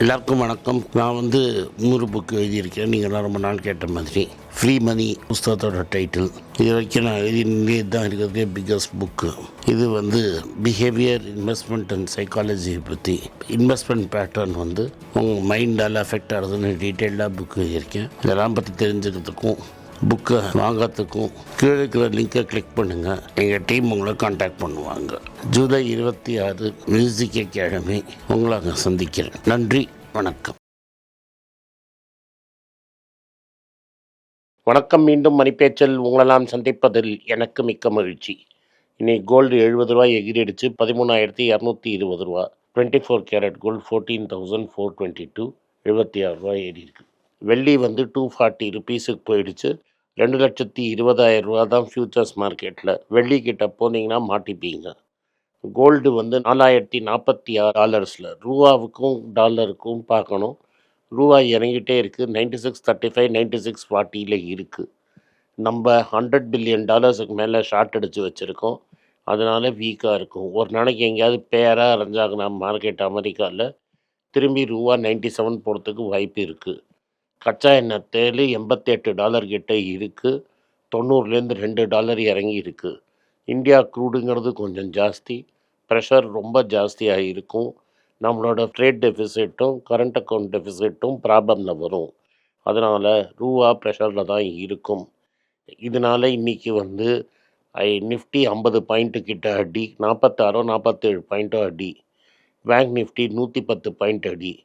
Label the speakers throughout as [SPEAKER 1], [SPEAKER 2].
[SPEAKER 1] எல்லாருக்கும் வணக்கம். நான் 3 புக்கு எழுதியிருக்கேன். நீங்கள்லாம் ரொம்ப நாள் கேட்ட மாதிரி ஃப்ரீ மணி புஸ்தகத்தோட டைட்டில். இது வரைக்கும் நான் எழுதினே தான் இருக்கிறதே பிக்கஸ்ட் புக்கு. இது பிஹேவியர், இன்வெஸ்ட்மெண்ட் அண்ட் சைக்காலஜியை பற்றி, இன்வெஸ்ட்மெண்ட் பேட்டர்ன் உங்கள் மைண்டால் அஃபெக்ட் ஆகுதுன்னு டீட்டெயில்டாக புக்கு எழுதியிருக்கேன். இதெல்லாம் பற்றி தெரிஞ்சுக்கிறதுக்கும் புக்கை வாங்கிறதுக்கும் கீழே இருக்கிற லிங்கை கிளிக் பண்ணுங்கள். எங்கள் டீம் உங்களை காண்டாக்ட் பண்ணுவாங்க. ஜூலை 26 மியூசிக் அகாடமி உங்களை அங்கே சந்திக்கிறேன். நன்றி, வணக்கம்.
[SPEAKER 2] வணக்கம். மீண்டும் மணிப்பேச்சல் உங்களெல்லாம் சந்திப்பதில் எனக்கு மிக்க மகிழ்ச்சி. இன்னைக்கு கோல்டு 70 ரூபாய் எகிரிடுச்சு. 13,220 ரூபா. 24 கேரட் கோல்டு 14,422, 76 ரூபாய் ஏறி இருக்கு. வெள்ளி 240 ருபீஸுக்கு போயிடுச்சு. 2,20,000 ரூபா தான் ஃபியூச்சர்ஸ் மார்க்கெட்டில். வெள்ளிக்கிட்ட போனீங்கன்னா மாட்டிப்பீங்க. கோல்டு 4,046 ரூபாவுக்கும் டாலருக்கும் பார்க்கணும். ரூபா இறங்கிட்டே இருக்குது. 96.35, 96.40 இருக்குது. நம்ம $100 பில்லியன் மேலே ஷார்ட் அடித்து வச்சுருக்கோம். அதனால் வீக்காக இருக்கும். ஒரு நாளைக்கு எங்கேயாவது பேராக அரைஞ்சாங்கன்னா மார்க்கெட் அமெரிக்காவில் திரும்பி ரூபா 97 போகிறதுக்கு வாய்ப்பு இருக்குது. கச்சா எண்ணெய் தேல் $88 கிட்ட இருக்குது. 90லேருந்து $2 இறங்கி இருக்குது. இந்தியா க்ரூடுங்கிறது கொஞ்சம் ஜாஸ்தி. ப்ரெஷர் ரொம்ப ஜாஸ்தியாக இருக்கும். நம்மளோட ட்ரேட் டெஃபிசிட்டும் கரண்ட் அக்கௌண்ட் டெஃபிசிட்டும் ப்ராப்ளமில் வரும். அதனால் ரூபா ப்ரெஷரில் தான் இருக்கும். இதனால் இன்றைக்கி நிஃப்டி 50 பாயிண்ட்டு கிட்ட அடி, 46 47 பாயிண்ட்டோ அடி. பேங்க் நிஃப்டி 110 பாயிண்ட் அடி.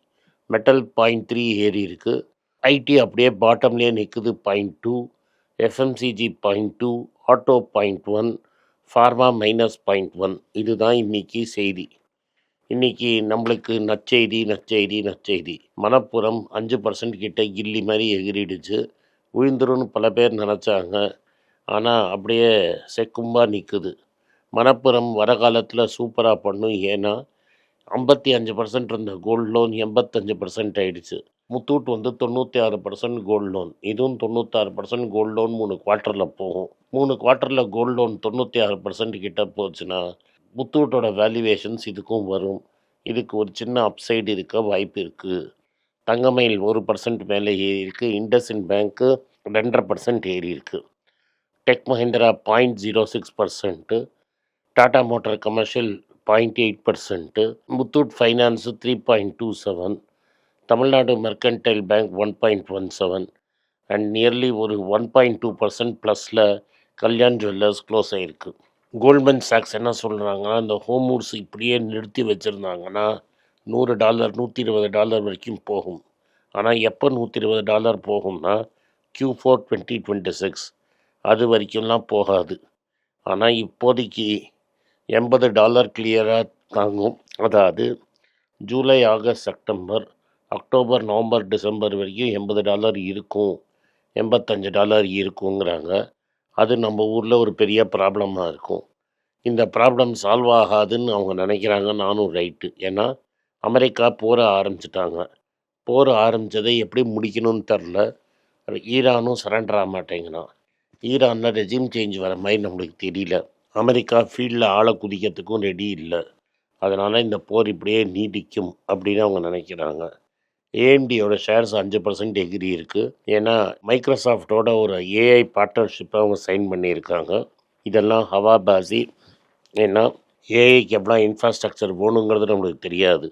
[SPEAKER 2] மெட்டல் 0.3 ஏறி இருக்குது. ஐடி அப்படியே பாட்டம்லேயே நிற்குது 0.2, எஃப்எம்சிஜி 0.2, ஆட்டோ 0.1, ஃபார்மா -0.1. இதுதான் இன்றைக்கி செய்தி. இன்றைக்கி நம்மளுக்கு நற்செய்தி. மணப்புரம் 5% கிட்ட கில்லி மாதிரி எகிரிடுச்சு. விழுந்துருன்னு பல பேர் நினச்சாங்க. ஆனால் அப்படியே செக்கும்பாக நிற்குது. மணப்புரம் வர காலத்தில் சூப்பராக பண்ணும். ஏன்னா 55% இருந்த கோல்டு லோன் 85% ஆயிடுச்சு. Muthoot 96% gold loan. இதுவும் 96% கோல்டு லோன் 3 குவார்ட்டரில் போகும். 3 குவார்ட்டரில் கோல்டு லோன் 96% கிட்ட போச்சுன்னா முத்தூட்டோட வேல்யூவேஷன்ஸ் இதுக்கும் வரும். இதுக்கு ஒரு சின்ன அப்சைடு இருக்க வாய்ப்பு இருக்குது. தங்கமயில் 1% மேலே ஏறி இருக்குது. இண்டஸ்இண்ட் பேங்க்கு 2.5% ஏறி இருக்குது. Tech Mahindra 0.06%, Tata motor commercial 0.8%, Muthoot finance 3.27, Tamil Nadu mercantile bank 1.17 and nearly ஒரு 1.2% ப்ளஸில் கல்யாண் ஜுவல்லர்ஸ் க்ளோஸ் ஆகிருக்கு. கோல்ட்மேன் சாக்ஸ் என்ன சொல்கிறாங்கன்னா, இந்த ஹோமூர்ஸ் இப்படியே நிறுத்தி வச்சுருந்தாங்கன்னா $100 $120 வரைக்கும் போகும். ஆனால் எப்போ $120 போகும்னா Q4 2026. அது வரைக்கும்லாம் போகாது. ஆனால் இப்போதைக்கு $80 கிளியராக தாங்கும். அதாவது July, August, September, October, November, December வரைக்கும் $80 இருக்கும், $85 இருக்குங்கிறாங்க. அது நம்ம ஊரில் ஒரு பெரிய ப்ராப்ளமாக இருக்கும். இந்த ப்ராப்ளம் சால்வ் ஆகாதுன்னு அவங்க நினைக்கிறாங்க. நானும் ரைட்டு. ஏன்னா அமெரிக்கா போரை ஆரம்பிச்சிட்டாங்க. போர் ஆரம்பித்ததை எப்படி முடிக்கணும்னு தெரில. ஈரானும் சரண்டர் ஆக மாட்டேங்கிறான். ஈரானில் ரெஜிம் சேஞ்ச் வர மாதிரி நம்மளுக்கு தெரியல. அமெரிக்கா ஃபீல்டில் ஆளை குதிக்கிறதுக்கும் ரெடி இல்லை. அதனால் இந்த போர் இப்படியே நீடிக்கும் அப்படின்னு அவங்க நினைக்கிறாங்க. ஏஎம்டியோட ஷேர்ஸ் 5% எகிரி இருக்குது. ஏன்னா மைக்ரோசாஃப்டோட ஒரு ஏஐ பார்ட்னர்ஷிப்பை அவங்க சைன் பண்ணியிருக்காங்க. இதெல்லாம் ஹவாபாசி. ஏன்னா ஏஐக்கு எப்படிலாம் இன்ஃப்ராஸ்ட்ரக்சர் வேணுங்கிறது நம்மளுக்கு தெரியாது.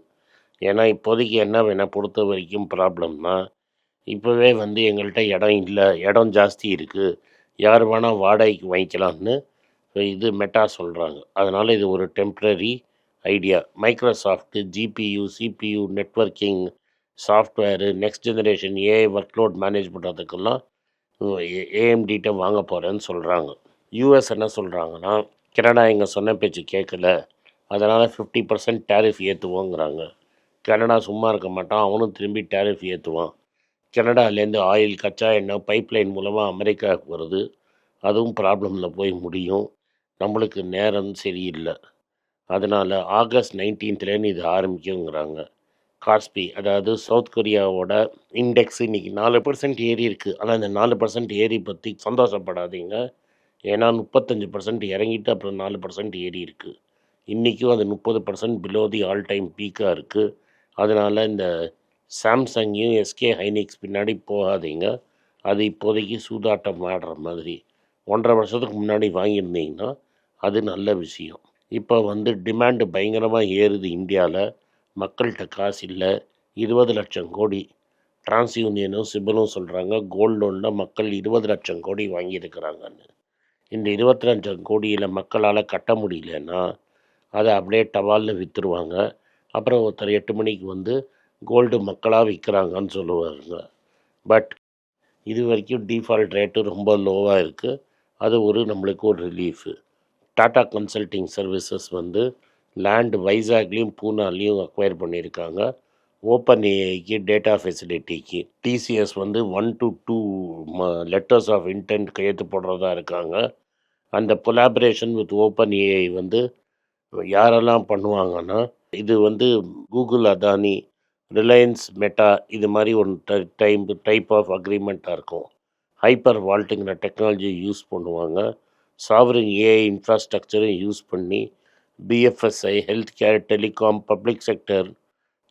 [SPEAKER 2] ஏன்னா இப்போதைக்கு என்னை பொறுத்த வரைக்கும் ப்ராப்ளம்னா, இப்போவே எங்கள்கிட்ட இடம் இல்லை, இடம் ஜாஸ்தி இருக்குது, யார் வேணால் வாடகைக்கு வாங்கிக்கலாம்னு இது மெட்டா சொல்கிறாங்க. அதனால் இது ஒரு temporary idea. Microsoft GPU, CPU, networking software, next generation AI workload manage பண்ணுறதுக்கெல்லாம் ஏஎம்டிகிட்ட வாங்க போகிறேன்னு சொல்கிறாங்க. யூஎஸ் என்ன சொல்கிறாங்கன்னா, கனடா எங்கள் சொன்ன பேச்சு கேட்கல, அதனால் 50% டேரிஃப் ஏற்றுவோங்கிறாங்க. கனடா சும்மா இருக்க மாட்டான், அவனும் திரும்பி டேரிஃப் ஏற்றுவான். கனடாலேருந்து ஆயில், கச்சா எண்ணெய் பைப்லைன் மூலமாக அமெரிக்காவுக்கு வருது. அதுவும் ப்ராப்ளமில் போய் முடியும். நம்மளுக்கு நேரம் சரியில்லை. அதனால் ஆகஸ்ட் 19லேருந்து இது ஆரம்பிக்குங்கிறாங்க. காஸ்பி, அதாவது சவுத் கொரியாவோட இண்டெக்ஸ் இன்றைக்கி 4% ஏறி இருக்குது. ஆனால் இந்த 4% ஏறி பற்றி சந்தோஷப்படாதீங்க. ஏன்னா 35% இறங்கிட்டு அப்புறம் 4% ஏறி இருக்குது. இன்றைக்கும் அது 30% பிலோ தி ஆல் டைம் பீக்காக இருக்குது. அதனால் இந்த சாம்சங்கையும் எஸ்கே ஹைனிக்ஸ் பின்னாடி போகாதீங்க. அது இப்போதைக்கு சூதாட்டம் ஆடுற மாதிரி. 1.5 வருஷத்துக்கு முன்னாடி வாங்கியிருந்தீங்கன்னா அது நல்ல விஷயம். இப்போ வந்து டிமாண்டு பயங்கரமாக ஏறுது இந்தியாவில். மக்கள்கிட்ட காசு இல்லை. 20 லட்சம் கோடி டிரான்ஸ் யூனியனும் சிபிலும் சொல்கிறாங்க கோல்டு லோனில் மக்கள் 20 லட்சம் கோடி வாங்கியிருக்கிறாங்கன்னு. இந்த 20 லட்சம் கோடியில் மக்களால் கட்ட முடியலன்னா அதை அப்படியே டவாலில் விற்றுருவாங்க. அப்புறம் ஒருத்தர் 8 மணிக்கு வந்து கோல்டு மக்களாக விற்கிறாங்கன்னு சொல்லுவாருங்க. பட் இது வரைக்கும் டிஃபால்ட் ரேட்டு ரொம்ப லோவாக இருக்குது. அது நம்மளுக்கு ஒரு ரிலீஃபு. டாடா கன்சல்டிங் சர்வீசஸ் வந்து லேண்ட் வைசாக்லேயும் பூனாலையும் அக்வயர் பண்ணியிருக்காங்க. ஓப்பன் ஏஐக்கு டேட்டா ஃபெசிலிட்டிக்கு டிசிஎஸ் வந்து 1 to 2 லெட்டர்ஸ் ஆஃப் இன்டென்ட் கையெழுத்து போடுறதா இருக்காங்க. அந்த கொலாபரேஷன் வித் ஓப்பன் ஏஐ வந்து யாரெல்லாம் பண்ணுவாங்கன்னா, இது வந்து கூகுள், அதானி, ரிலையன்ஸ், மெட்டா இது மாதிரி ஒரு டைப் ஆஃப் அக்ரிமெண்ட்டாக இருக்கும். ஹைப்பர் வால்ட்டுங்கிற டெக்னாலஜியை யூஸ் பண்ணுவாங்க. சாவரின் ஏஐ இன்ஃப்ராஸ்ட்ரக்சரும் யூஸ் பண்ணி BFSI, health care, telecom, public sector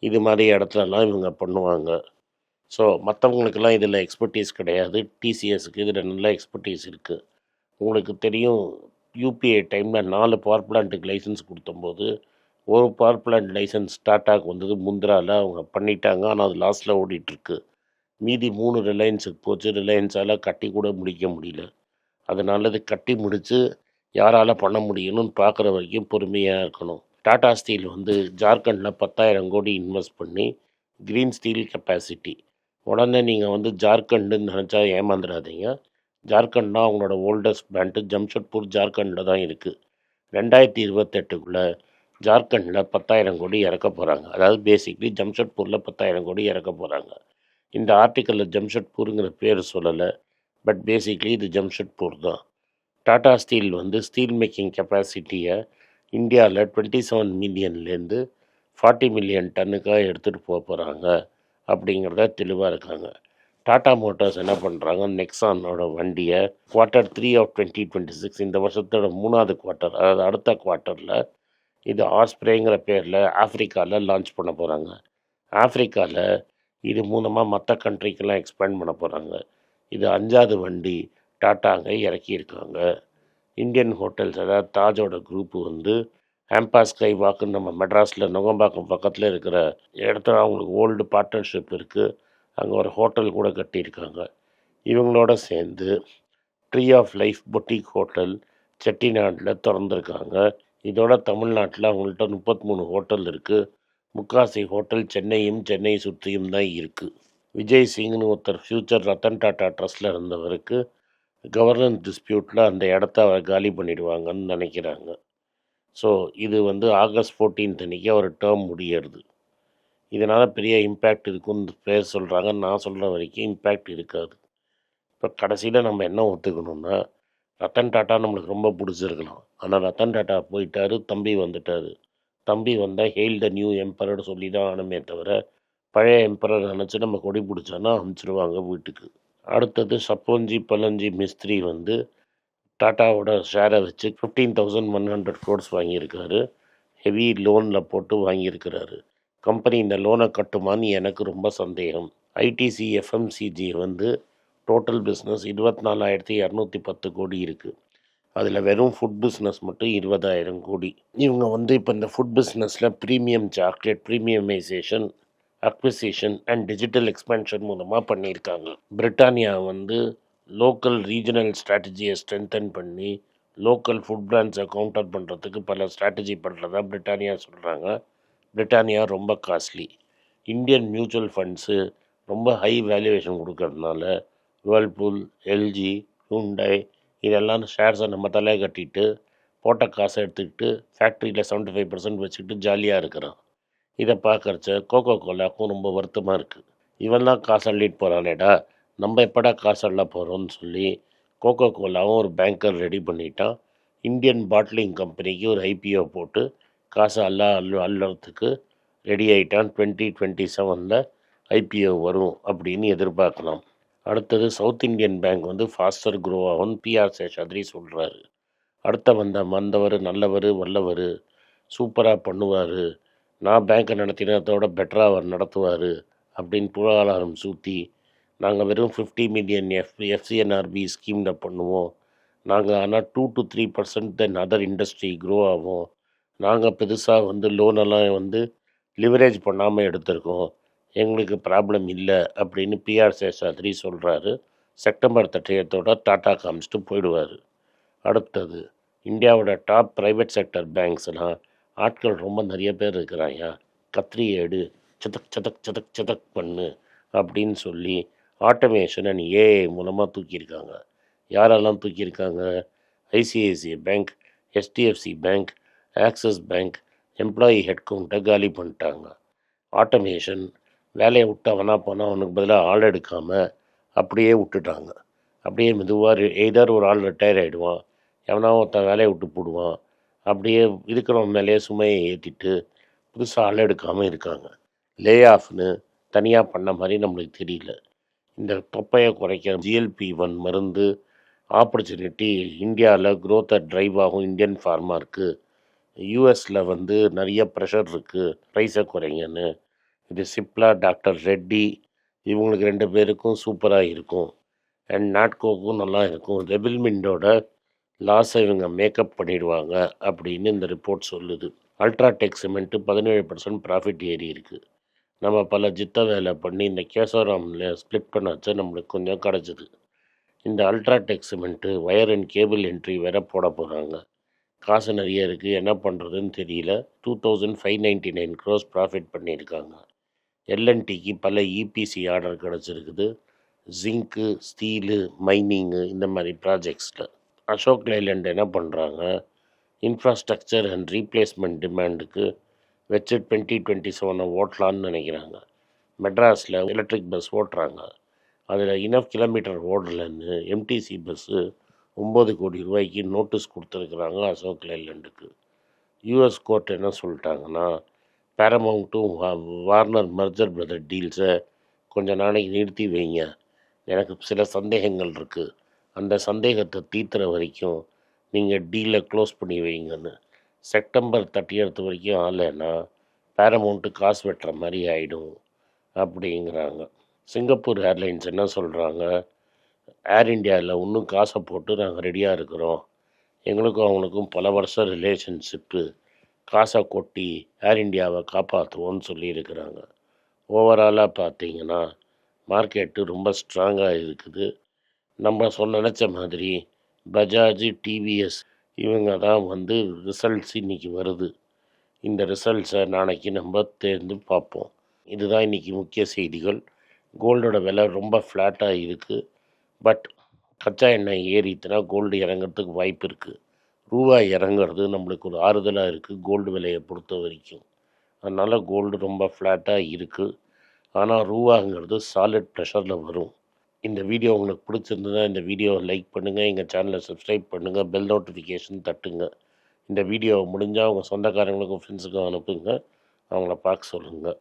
[SPEAKER 2] இது மாதிரி இடத்துலலாம் இவங்க பண்ணுவாங்க. ஸோ மற்றவங்களுக்கெல்லாம் இதில் எக்ஸ்பர்டீஸ் கிடையாது. டிசிஎஸ்க்கு இதில் நல்ல எக்ஸ்பர்டீஸ் இருக்குது. உங்களுக்கு தெரியும், யூபிஐ டைமில் 4 பவர் பிளான்ட்டுக்கு லைசன்ஸ் கொடுத்தம்போது ஒரு பவர் பிளான்ட் லைசன்ஸ் டாட்டாக்கு வந்தது. முந்திராவில் அவங்க பண்ணிட்டாங்க. ஆனால் அது லாஸில் ஓடிட்டுருக்கு. மீதி 3 ரிலையன்ஸுக்கு போச்சு. ரிலையன்ஸால் கட்டி கூட முடிக்க முடியல. அதனால இது கட்டி முடித்து யாரால் பண்ண முடியணும்னு பார்க்குற வரைக்கும் பொறுமையாக இருக்கணும். டாடா ஸ்டீல் வந்து ஜார்க்கண்டில் 10,000 கோடி இன்வெஸ்ட் பண்ணி க்ரீன் ஸ்டீல் கெப்பாசிட்டி. உடனே நீங்கள் வந்து ஜார்க்கண்டுன்னு நினச்சா ஏமாந்துடாதீங்க. ஜார்க்கண்ட்னா அவங்களோட ஓல்டஸ்ட் பிளான்ட்டு ஜம்ஷெட்பூர் ஜார்க்கண்டில் தான் இருக்குது. 2028க்குள்ளே ஜார்க்கண்டில் 10,000 கோடி இறக்க போகிறாங்க. அதாவது பேசிக்லி ஜம்ஷெட்பூரில் 10,000 கோடி இறக்க போகிறாங்க. இந்த ஆர்டிக்கலில் ஜம்ஷெட்பூருங்கிற பேர் சொல்லலை. பட் பேசிக்லி இது ஜம்ஷெட்பூர் தான். டாடா ஸ்டீல் வந்து ஸ்டீல் மேக்கிங் கெப்பாசிட்டியை இந்தியாவில் 27 மில்லியன்லேருந்து 40 மில்லியன் டன்னுக்காக எடுத்துகிட்டு போக போகிறாங்க அப்படிங்கிறத தெளிவாக இருக்காங்க. டாடா மோட்டார்ஸ் என்ன பண்ணுறாங்க, நெக்ஸானோட வண்டியை Q3 of 2026 இந்த வருஷத்தோட 3வது குவார்ட்டர், அதாவது அடுத்த குவார்ட்டரில் இது ஆஸ்ப்ரேங்கிற பேரில் ஆஃப்ரிக்காவில் லான்ச் பண்ண போகிறாங்க. ஆஃப்ரிக்காவில் இது மூலமாக மற்ற கண்ட்ரிக்கெல்லாம் எக்ஸ்பேண்ட் பண்ண போகிறாங்க. இது 5வது வண்டி டாட்டா அங்கே இறக்கியிருக்காங்க. இந்தியன் ஹோட்டல்ஸ், அதாவது தாஜோட குரூப்பு வந்து ஆம்பா ஸ்கை வாக்குன்னு நம்ம மெட்ராஸில் நுங்கம்பாக்கம் பக்கத்தில் இருக்கிற இடத்துல அவங்களுக்கு ஓல்டு பார்ட்னர்ஷிப் இருக்குது. அங்கே ஒரு ஹோட்டல் கூட கட்டியிருக்காங்க. இவங்களோட சேர்ந்து tree of life boutique hotel செட்டிநாட்டில் திறந்துருக்காங்க. இதோட தமிழ்நாட்டில் அவங்கள்ட்ட 33 ஹோட்டல் இருக்குது. முக்காசி ஹோட்டல் சென்னையும் சென்னை சுற்றியும் தான் இருக்குது. விஜய் சிங்னு ஒருத்தர் ஃப்யூச்சர் ரத்தன் டாட்டா ட்ரஸ்ட்டில் இருந்தவருக்கு கவர்னன்ஸ் டிஸ்பியூட்டில் அந்த இடத்த அவர் காலி பண்ணிடுவாங்கன்னு நினைக்கிறாங்க. ஸோ இது வந்து ஆகஸ்ட் 14 அன்றைக்கி அவர் டேர்ம் முடியறது. இதனால் பெரிய இம்பேக்ட் இருக்குன்னு பேர் சொல்கிறாங்க. நான் சொல்கிற வரைக்கும் இம்பேக்ட் இருக்காது. இப்போ கடைசியில் நம்ம என்ன ஒத்துக்கணும்னா, ரத்தன் டாட்டா நம்மளுக்கு ரொம்ப பிடிச்சிருக்கலாம். ஆனால் ரத்தன் டாட்டா போயிட்டார், தம்பி வந்துட்டார். தம்பி வந்தால் ஹெயில் த நியூ எம்பரர்னு சொல்லி தான் ஆனமே தவிர, பழைய எம்பரர் நினச்சி நம்ம கொடி பிடிச்சோன்னா அனுப்பிச்சிடுவாங்க வீட்டுக்கு. அடுத்தது சப்போஞ்சி பலஞ்சி மிஸ்திரி வந்து டாட்டாவோட ஷேரை வச்சு 15,100 crores வாங்கியிருக்காரு. ஹெவி லோனில் போட்டு வாங்கியிருக்கிறாரு. கம்பெனி இந்த லோனை கட்டுமான்னு எனக்கு ரொம்ப சந்தேகம். ஐடிசி எஃப்எம்சிஜி வந்து டோட்டல் பிஸ்னஸ் 24,210 கோடி இருக்குது. அதில் வெறும் ஃபுட் பிஸ்னஸ் மட்டும் 20,000 கோடி. இவங்க வந்து இப்போ இந்த ஃபுட் பிஸ்னஸில் premium chocolate, premiumisation, acquisition and digital expansion மூலமாக பண்ணியிருக்காங்க. பிரிட்டானியா வந்து லோக்கல் ரீஜனல் ஸ்ட்ராட்டஜியை ஸ்ட்ரென்தன் பண்ணி லோக்கல் ஃபுட் பிராண்ட்ஸை கவுண்டர் பண்ணுறதுக்கு பல ஸ்ட்ராட்டஜி பண்ணுறதா பிரிட்டானியா சொல்கிறாங்க. பிரிட்டானியா ரொம்ப காஸ்ட்லி. இந்தியன் மியூச்சுவல் ஃபண்ட்ஸு ரொம்ப ஹை வேல்யூவேஷன் கொடுக்கறதுனால வேர்ல்பூல், எல்ஜி, ஹூண்டாய் இதெல்லாம் ஷேர்ஸை நம்ம தலையை கட்டிட்டு போட்ட காசை எடுத்துக்கிட்டு ஃபேக்ட்ரியில் 75% வச்சுக்கிட்டு ஜாலியாக இருக்கிறான். இதை பார்க்குறச்ச கோகோ கோலாக்கும் ரொம்ப வருத்தமாக இருக்குது. இவன் தான் காசு அள்ளிட்டு போகிறானேடா, நம்ம எப்படா காசு அள்ள போகிறோம்னு சொல்லி கோகோ கோலாவும் ஒரு பேங்கர் ரெடி பண்ணிட்டான். இந்தியன் பாட்லிங் கம்பெனிக்கு ஒரு ஐபிஓ போட்டு காசு அள்ளறதுக்கு ரெடி ஆகிட்டான். 2027 ஐபிஓ வரும் அப்படின்னு எதிர்பார்க்கலாம். அடுத்தது சவுத் இந்தியன் பேங்க் வந்து ஃபாஸ்டர் க்ரோ ஆகும்னு பிஆர் சேஷாத்ரி சொல்கிறாரு. வந்தவர் நல்லவர், வல்லவர், சூப்பராக பண்ணுவார், நான் பேங்க்கை நடத்தினதோட பெட்டராக அவர் நடத்துவார் அப்படின்னு புகழாரம் சூட்டி, நாங்கள் வெறும் 50 மில்லியன் எஃப்சிஎன்ஆர்பி ஸ்கீமில் பண்ணுவோம், நாங்கள் ஆனால் 2 to 3% then other industry grow ஆகும், நாங்கள் பெருசாக லோனெல்லாம் லிவரேஜ் பண்ணாமல் எடுத்திருக்கோம், எங்களுக்கு ப்ராப்ளம் இல்லை அப்படின்னு பிஆர் சேஷாத்ரி சொல்கிறாரு. செப்டம்பர் 30 டாட்டா காமிச்சிட்டு போயிடுவார். அடுத்தது, இந்தியாவோட டாப் ப்ரைவேட் செக்டர் பேங்க்ஸ்லாம் ஆட்கள் ரொம்ப நிறைய பேர் இருக்கிறாங்க, கத்திரி எடு, சதக் சதக் சதக் சதக் பண்ணு அப்படின்னு சொல்லி ஆட்டோமேஷன் அண்ட் ஏஐ மூலமாக தூக்கியிருக்காங்க. யாரெல்லாம் தூக்கியிருக்காங்க? ICICI bank, HDFC bank, Axis bank employee ஹெட்கவுண்ட்டை காலி பண்ணிட்டாங்க. ஆட்டோமேஷன் வேலையை விட்டவனா போனால் அவனுக்கு பதிலாக ஆள் எடுக்காமல் அப்படியே விட்டுட்டாங்க. அப்படியே மெதுவாக எய்தர் ஒரு ஆள் ரிட்டையர் ஆகிடுவான், எவனா ஒருத்தன் வேலையை விட்டு போடுவான், அப்படியே இருக்கிறவன் மேலேயே சுமையை ஏற்றிட்டு புதுசாக ஆள் எடுக்காமல் இருக்காங்க. லே ஆஃப்னு தனியாக பண்ண மாதிரி நம்மளுக்கு தெரியல. இந்த தொப்பையை குறைக்க GLP-1 மருந்து ஆப்பர்ச்சுனிட்டி இந்தியாவில் க்ரோத்தை ட்ரைவ் ஆகும். இந்தியன் ஃபார்மாருக்கு யூஎஸில் நிறைய ப்ரெஷர் இருக்குது ப்ரைஸை குறைங்கன்னு. இது சிப்லா, டாக்டர் ரெட்டி இவங்களுக்கு 2 பேருக்கும் சூப்பராக இருக்கும். அண்ட் நாட்கோக்கும் நல்லா இருக்கும். ரெபில்மிண்டோட லாஸை இவங்க மேக்கப் பண்ணிடுவாங்க அப்படின்னு இந்த ரிப்போர்ட் சொல்லுது. அல்ட்ராடெக் சிமெண்ட்டு 17% ப்ராஃபிட் ஏறி இருக்குது. நம்ம பல ஜித்த வேலை பண்ணி இந்த கேசவராமில் ஸ்ப்ளிட் பண்ண வச்சா நம்மளுக்கு கொஞ்சம் கிடச்சிது. இந்த UltraTech cement wire and cable entry வேற போட போகிறாங்க. காசு நிறைய இருக்குது, என்ன பண்ணுறதுன்னு தெரியல. 2599 crores ப்ராஃபிட் பண்ணியிருக்காங்க. எல்என்டிக்கு பல இபிசி ஆர்டர் கிடச்சிருக்குது, ஜிங்க்கு, ஸ்டீலு, மைனிங்கு இந்த மாதிரி ப்ராஜெக்ட்ஸில். அசோக் லைலண்ட் என்ன பண்ணுறாங்க? இன்ஃப்ராஸ்ட்ரக்சர் அண்ட் ரீப்ளேஸ்மெண்ட் டிமாண்டுக்கு வச்சு 2027 ஓட்டலான்னு நினைக்கிறாங்க. மெட்ராஸில் எலக்ட்ரிக் பஸ் ஓட்டுறாங்க, அதில் இனஃப் கிலோமீட்டர் ஓடலைன்னு எம்டிசி பஸ்ஸு 9 கோடி ரூபாய்க்கு நோட்டீஸ் கொடுத்துருக்குறாங்க அசோக் லைலண்டுக்கு. யூஎஸ் கோர்ட் என்ன சொல்லிட்டாங்கன்னா, பேரமவுண்ட்டும் வார்னர் மர்ஜர் பிரதர் டீல்ஸை கொஞ்ச நாளைக்கு நிறுத்தி வைங்க, எனக்கு சில சந்தேகங்கள் இருக்குது, அந்த சந்தேகத்தை தீர்த்துற வரைக்கும் நீங்கள் டீலை க்ளோஸ் பண்ணி வைங்கன்னு. செப்டம்பர் 30 வரைக்கும் ஆகலைன்னா பேரமவுண்ட்டு காசு வெட்டுற மாதிரி ஆகிடும் அப்படிங்கிறாங்க. சிங்கப்பூர் ஏர்லைன்ஸ் என்ன சொல்கிறாங்க? ஏர் இண்டியாவில் இன்னும் காசை போட்டு நாங்கள் ரெடியாக இருக்கிறோம், எங்களுக்கும் அவங்களுக்கும் பல வருஷம் ரிலேஷன்ஷிப்பு, காசை கொட்டி ஏர் இண்டியாவை காப்பாற்றுவோன்னு சொல்லியிருக்கிறாங்க. ஓவராலாக பார்த்தீங்கன்னா மார்க்கெட்டு ரொம்ப ஸ்ட்ராங்காக இருக்குது. நம்ம நினச்ச மாதிரி பஜாஜ், டிவிஎஸ் இவங்க தான் ரிசல்ட்ஸ் இன்றைக்கி வருது. இந்த ரிசல்ட்ஸை நாளைக்கு நம்ம தேர்ந்து பார்ப்போம். இதுதான் இன்றைக்கி முக்கிய செய்திகள். கோல்டோட விலை ரொம்ப ஃப்ளாட்டாக இருக்குது. பட் கச்சா எண்ணெய் ஏறித்துனா கோல்டு இறங்கிறதுக்கு வாய்ப்பு இருக்குது. ரூபாய் இறங்குறது நம்மளுக்கு ஒரு ஆறுதலாக இருக்குது கோல்டு விலையை பொறுத்த வரைக்கும். அதனால் கோல்டு ரொம்ப ஃப்ளாட்டாக இருக்குது. ஆனால் ரூபாங்கிறது சாலிட் ப்ரெஷரில் வரும். இந்த வீடியோ உங்களுக்கு பிடிச்சிருந்ததுன்னா இந்த வீடியோவை லைக் பண்ணுங்கள், எங்கள் சேனலை சப்ஸ்கிரைப் பண்ணுங்கள், பெல் நோட்டிஃபிகேஷன் தட்டுங்க. இந்த வீடியோவை முடிஞ்சால் உங்கள் சொந்தக்காரங்களுக்கும் ஃப்ரெண்ட்ஸுக்கும் அனுப்புங்க, அவங்கள பார்க்க சொல்லுங்கள்.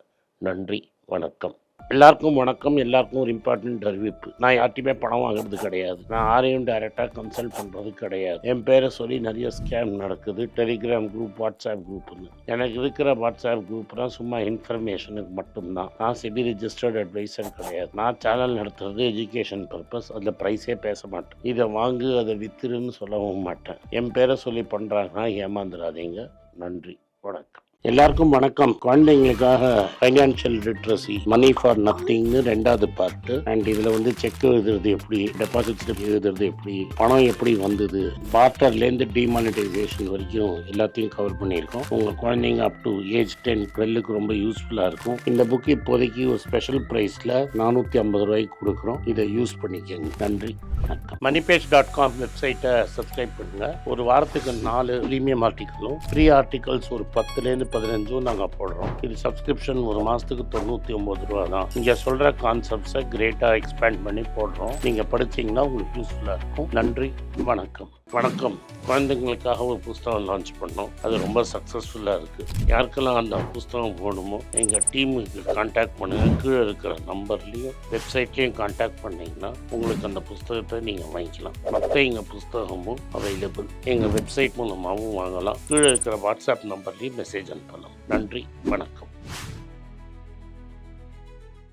[SPEAKER 2] நன்றி, வணக்கம். எல்லாருக்கும் வணக்கம். எல்லாருக்கும் ஒரு இம்பார்ட்டண்ட் அறிவிப்பு. நான் யார்ட்டையுமே பணம் வாங்குறது கிடையாது, நான் யாரையும் டைரெக்டாக கன்சல்ட் பண்ணுறது கிடையாது. என் பேரை சொல்லி நிறைய ஸ்கேம் நடக்குது. டெலிகிராம் குரூப், வாட்ஸ்அப் குரூப்னு. எனக்கு இருக்கிற வாட்ஸ்அப் குரூப்லாம் சும்மா இன்ஃபர்மேஷனுக்கு மட்டும்தான். நான் செபி ரிஜிஸ்டர்ட் அட்வைசர் கிடையாது. நான் சேனல் நடத்துறது எஜுகேஷன் பர்பஸ், அதில் ப்ரைஸே பேச மாட்டேன். இதை வாங்கு அதை வித்துருன்னு சொல்லவும் மாட்டேன். என் பேரை சொல்லி பண்ணுறாங்கன்னா ஏமாந்துடாதீங்க. நன்றி, வணக்கம். எல்லாருக்கும் வணக்கம். குழந்தைங்களுக்காக ஃபைனான்ஷியல் லிட்ரஸி, மணி ஃபார் நத்திங்னு 2வது பார்ட்டு. அண்ட் இதில் செக் எழுதுறது எப்படி, டெபாசிட் எழுதுறது எப்படி, பணம் எப்படி வந்தது, பார்ட்டர்லேருந்து டிமானிட்டைசேஷன் வரைக்கும் எல்லாத்தையும் கவர் பண்ணியிருக்கோம். உங்கள் குழந்தைங்க அப் டு ஏஜ் 10, 12க்கு ரொம்ப யூஸ்ஃபுல்லாக இருக்கும். இந்த புக் இப்போதைக்கு ஒரு ஸ்பெஷல் ப்ரைஸில் 450 ரூபாய்க்கு கொடுக்குறோம். இதை யூஸ் பண்ணிக்கோங்க. நன்றி, வணக்கம். moneypage.com வெப்சைட்டை சப்ஸ்கிரைப் பண்ணுங்கள். ஒரு வாரத்துக்கு 4 ப்ரீமியம் ஆர்டிக்கலும் ஃப்ரீ ஆர்டிகல்ஸ் ஒரு 10லேருந்து 15 நாங்கள் போடுறோம். இது சப்ஸ்கிரிப்ஷன் ஒரு மாதத்துக்கு 99 ரூபா தான். நீங்கள் சொல்கிற கான்செப்ட்ஸை கிரேட்டாக எக்ஸ்பேண்ட் பண்ணி போடுறோம். நீங்கள் படித்தீங்கன்னா உங்களுக்கு யூஸ்ஃபுல்லாக இருக்கும். நன்றி, வணக்கம். வணக்கம். குழந்தைங்களுக்காக ஒரு புஸ்தகம் லான்ச் பண்ணோம். அது ரொம்ப சக்ஸஸ்ஃபுல்லாக இருக்குது. யாருக்கெல்லாம் அந்த புஸ்தகம் போகணுமோ எங்கள் டீமுக்கு கான்டாக்ட் பண்ணுங்கள். கீழே இருக்கிற நம்பர்லேயும் வெப்சைட்லேயும் கான்டாக்ட் பண்ணிங்கன்னா உங்களுக்கு அந்த புஸ்தகத்தை நீங்கள் வாங்கிக்கலாம். மற்ற எங்கள் புஸ்தகமும் அவைலபிள். எங்கள் வெப்சைட் மூலமாகவும் வாங்கலாம். கீழே இருக்கிற வாட்ஸ்அப் நம்பர்லேயும் மெசேஜ் அனுப்பலாம். நன்றி, வணக்கம்.